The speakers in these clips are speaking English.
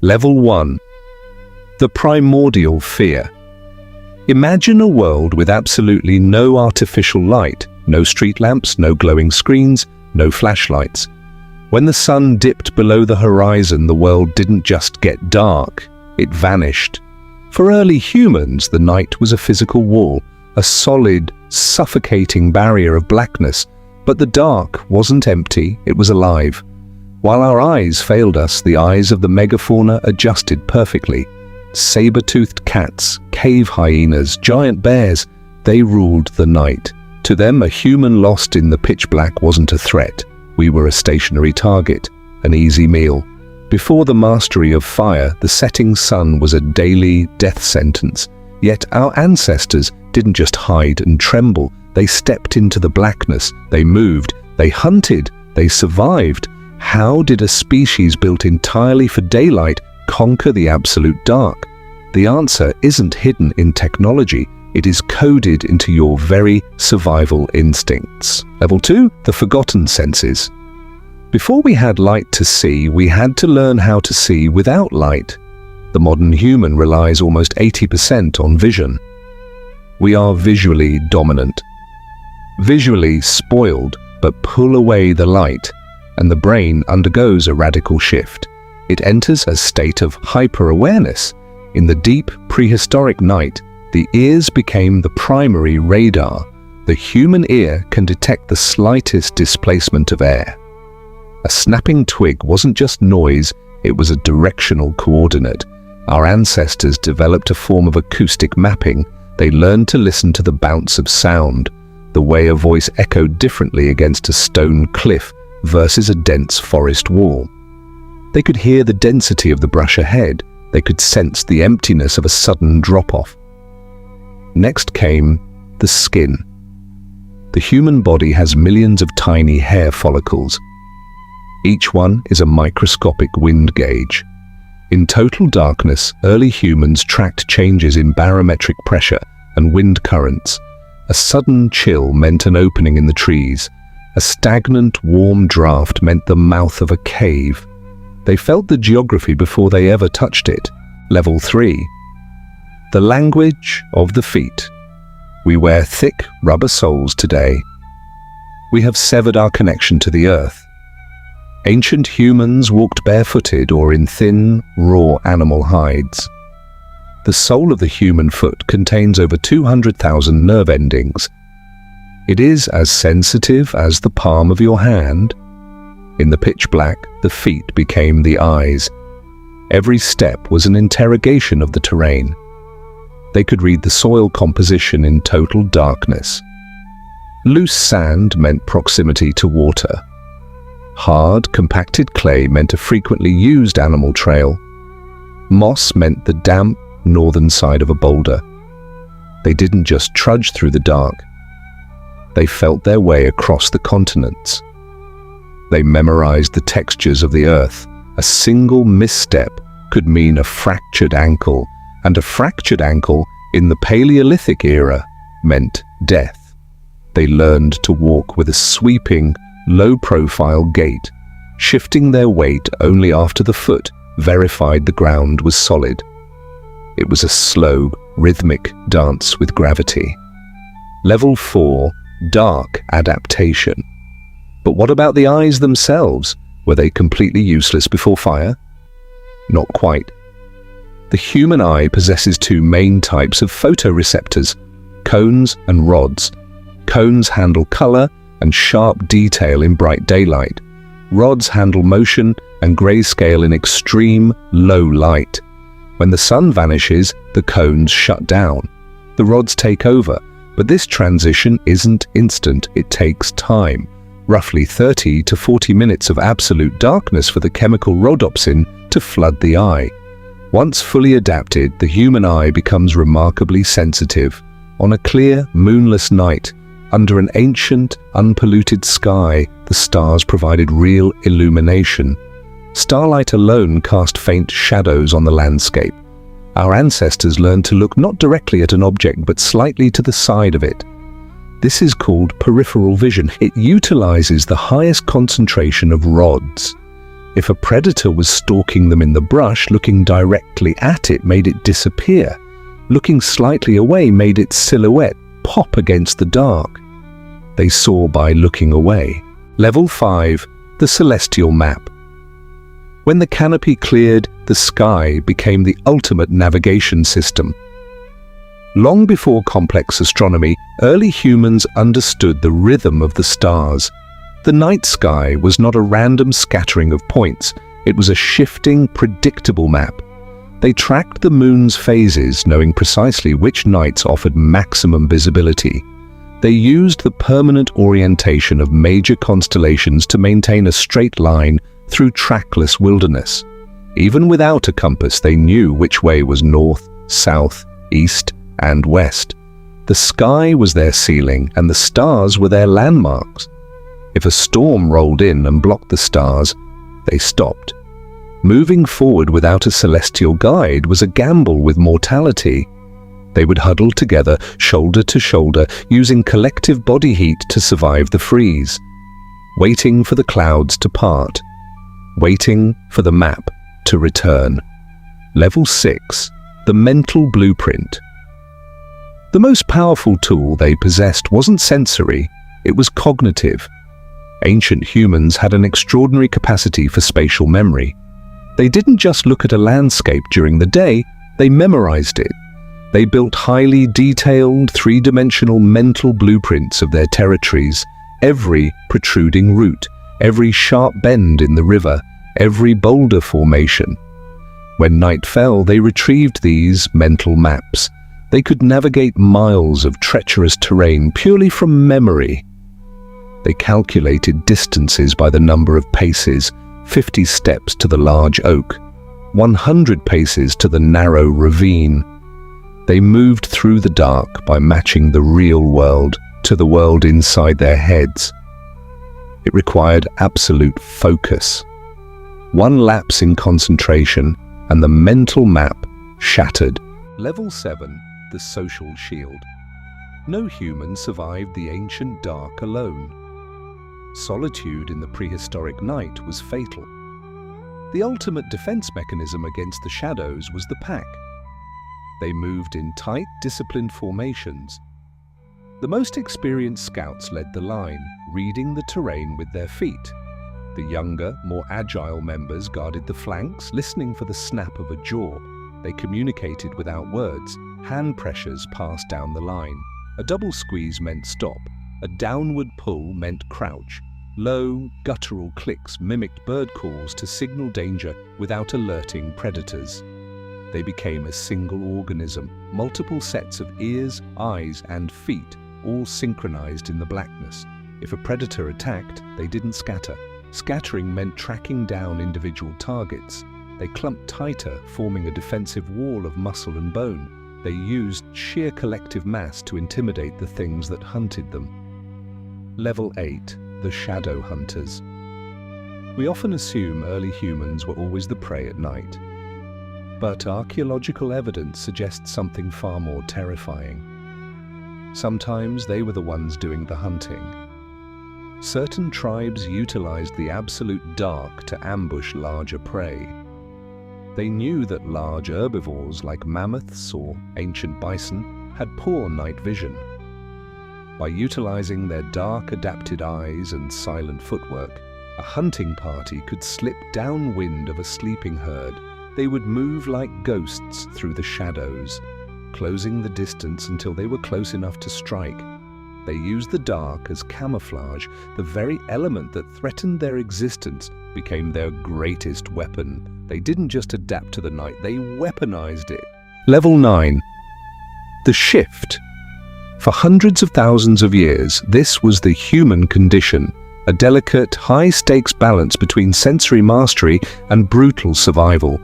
Level 1. The primordial fear. Imagine a world with absolutely no artificial light, no street lamps, no glowing screens, no flashlights. When the sun dipped below the horizon, the world didn't just get dark, it vanished. For early humans, the night was a physical wall, a solid, suffocating barrier of blackness. But the dark wasn't empty, it was alive. While our eyes failed us, the eyes of the megafauna adjusted perfectly. Saber-toothed cats, cave hyenas, giant bears, they ruled the night. To them, a human lost in the pitch black wasn't a threat. We were a stationary target, an easy meal. Before the mastery of fire, the setting sun was a daily death sentence. Yet our ancestors didn't just hide and tremble. They stepped into the blackness, they moved, they hunted, they survived. How did a species built entirely for daylight conquer the absolute dark? The answer isn't hidden in technology, it is coded into your very survival instincts. Level 2, the forgotten senses. Before we had light to see, we had to learn how to see without light. The modern human relies almost 80% on vision. We are visually dominant. Visually spoiled, but pull away the light, and the brain undergoes a radical shift. It enters a state of hyper-awareness. In the deep, prehistoric night, the ears became the primary radar. The human ear can detect the slightest displacement of air. A snapping twig wasn't just noise, it was a directional coordinate. Our ancestors developed a form of acoustic mapping. They learned to listen to the bounce of sound, the way a voice echoed differently against a stone cliff versus a dense forest wall. They could hear the density of the brush ahead. They could sense the emptiness of a sudden drop-off. Next came the skin. The human body has millions of tiny hair follicles. Each one is a microscopic wind gauge. In total darkness, early humans tracked changes in barometric pressure and wind currents. A sudden chill meant an opening in the trees. A stagnant, warm draft meant the mouth of a cave. They felt the geography before they ever touched it. Level 3. The language of the feet. We wear thick rubber soles today. We have severed our connection to the earth. Ancient humans walked barefooted or in thin, raw animal hides. The sole of the human foot contains over 200,000 nerve endings. It is as sensitive as the palm of your hand. In the pitch black, the feet became the eyes. Every step was an interrogation of the terrain. They could read the soil composition in total darkness. Loose sand meant proximity to water. Hard, compacted clay meant a frequently used animal trail. Moss meant the damp northern side of a boulder. They didn't just trudge through the dark. They felt their way across the continents. They memorized the textures of the earth. A single misstep could mean a fractured ankle, and a fractured ankle in the Paleolithic era meant death. They learned to walk with a sweeping, low-profile gait, shifting their weight only after the foot verified the ground was solid. It was a slow, rhythmic dance with gravity. Level 4, dark adaptation. But what about the eyes themselves? Were they completely useless before fire? Not quite. The human eye possesses two main types of photoreceptors, cones and rods. Cones handle color and sharp detail in bright daylight. Rods handle motion and grayscale in extreme, low light. When the sun vanishes, the cones shut down. The rods take over, but this transition isn't instant, it takes time. Roughly 30 to 40 minutes of absolute darkness for the chemical rhodopsin to flood the eye. Once fully adapted, the human eye becomes remarkably sensitive. On a clear, moonless night, under an ancient, unpolluted sky, the stars provided real illumination. Starlight alone cast faint shadows on the landscape. Our ancestors learned to look not directly at an object but slightly to the side of it. This is called peripheral vision. It utilizes the highest concentration of rods. If a predator was stalking them in the brush, looking directly at it made it disappear. Looking slightly away made its silhouette pop against the dark. They saw by looking away. Level 5. The Celestial Map. When the canopy cleared, the sky became the ultimate navigation system. Long before complex astronomy, early humans understood the rhythm of the stars. The night sky was not a random scattering of points. It was a shifting, predictable map. They tracked the moon's phases, knowing precisely which nights offered maximum visibility. They used the permanent orientation of major constellations to maintain a straight line through trackless wilderness. Even without a compass, they knew which way was north, south, east, and west. The sky was their ceiling, and the stars were their landmarks. If a storm rolled in and blocked the stars, they stopped. Moving forward without a celestial guide was a gamble with mortality. They would huddle together, shoulder to shoulder, using collective body heat to survive the freeze. Waiting for the clouds to part. Waiting for the map to return. Level 6. The Mental Blueprint. The most powerful tool they possessed wasn't sensory, it was cognitive. Ancient humans had an extraordinary capacity for spatial memory. They didn't just look at a landscape during the day, they memorized it. They built highly detailed, three-dimensional mental blueprints of their territories, every protruding root, every sharp bend in the river, every boulder formation. When night fell, they retrieved these mental maps. They could navigate miles of treacherous terrain purely from memory. They calculated distances by the number of paces, 50 steps to the large oak, 100 paces to the narrow ravine. They moved through the dark by matching the real world to the world inside their heads. It required absolute focus. One lapse in concentration, and the mental map shattered. Level 7. The Social Shield. No human survived the ancient dark alone. Solitude in the prehistoric night was fatal. The ultimate defense mechanism against the shadows was the pack. They moved in tight, disciplined formations. The most experienced scouts led the line, reading the terrain with their feet. The younger, more agile members guarded the flanks, listening for the snap of a jaw. They communicated without words. Hand pressures passed down the line. A double squeeze meant stop. A downward pull meant crouch. Low, guttural clicks mimicked bird calls to signal danger without alerting predators. They became a single organism, multiple sets of ears, eyes, and feet, all synchronized in the blackness. If a predator attacked, they didn't scatter. Scattering meant tracking down individual targets. They clumped tighter, forming a defensive wall of muscle and bone. They used sheer collective mass to intimidate the things that hunted them. Level 8. The Shadow Hunters. We often assume early humans were always the prey at night. But archaeological evidence suggests something far more terrifying. Sometimes they were the ones doing the hunting. Certain tribes utilized the absolute dark to ambush larger prey. They knew that large herbivores like mammoths or ancient bison had poor night vision. By utilizing their dark adapted eyes and silent footwork, a hunting party could slip downwind of a sleeping herd. They would move like ghosts through the shadows, closing the distance until they were close enough to strike. They used the dark as camouflage. The very element that threatened their existence became their greatest weapon. They didn't just adapt to the night, they weaponized it. Level 9. The Shift. For hundreds of thousands of years, this was the human condition, a delicate, high-stakes balance between sensory mastery and brutal survival.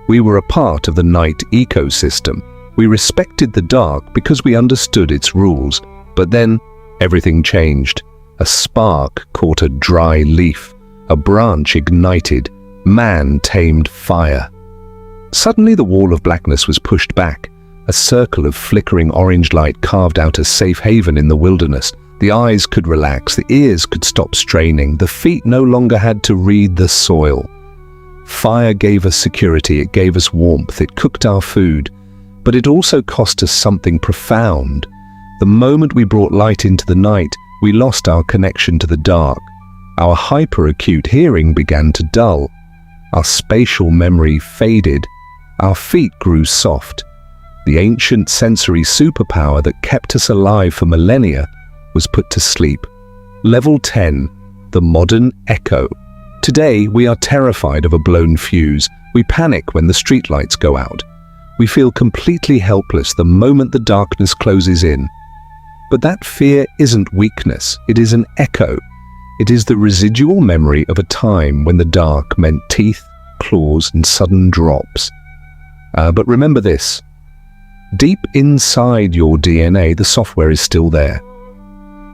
We were a part of the night ecosystem. We respected the dark because we understood its rules. But then, everything changed. A spark caught a dry leaf. A branch ignited. Man tamed fire. Suddenly the wall of blackness was pushed back. A circle of flickering orange light carved out a safe haven in the wilderness. The eyes could relax, the ears could stop straining, the feet no longer had to read the soil. Fire gave us security, it gave us warmth, it cooked our food, but it also cost us something profound. The moment we brought light into the night, we lost our connection to the dark. Our hyper-acute hearing began to dull. Our spatial memory faded. Our feet grew soft. The ancient sensory superpower that kept us alive for millennia was put to sleep. Level 10, the modern echo. Today, we are terrified of a blown fuse. We panic when the streetlights go out. We feel completely helpless the moment the darkness closes in. But that fear isn't weakness, it is an echo. It is the residual memory of a time when the dark meant teeth, claws, and sudden drops. But remember this. Deep inside your DNA, the software is still there.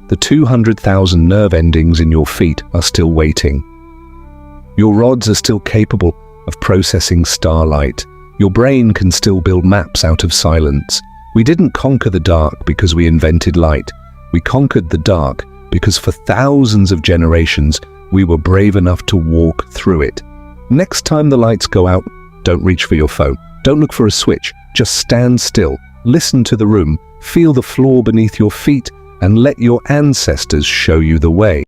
The 200,000 nerve endings in your feet are still waiting. Your rods are still capable of processing starlight. Your brain can still build maps out of silence. We didn't conquer the dark because we invented light. We conquered the dark because for thousands of generations, we were brave enough to walk through it. Next time the lights go out, don't reach for your phone. Don't look for a switch. Just stand still. Listen to the room. Feel the floor beneath your feet and let your ancestors show you the way.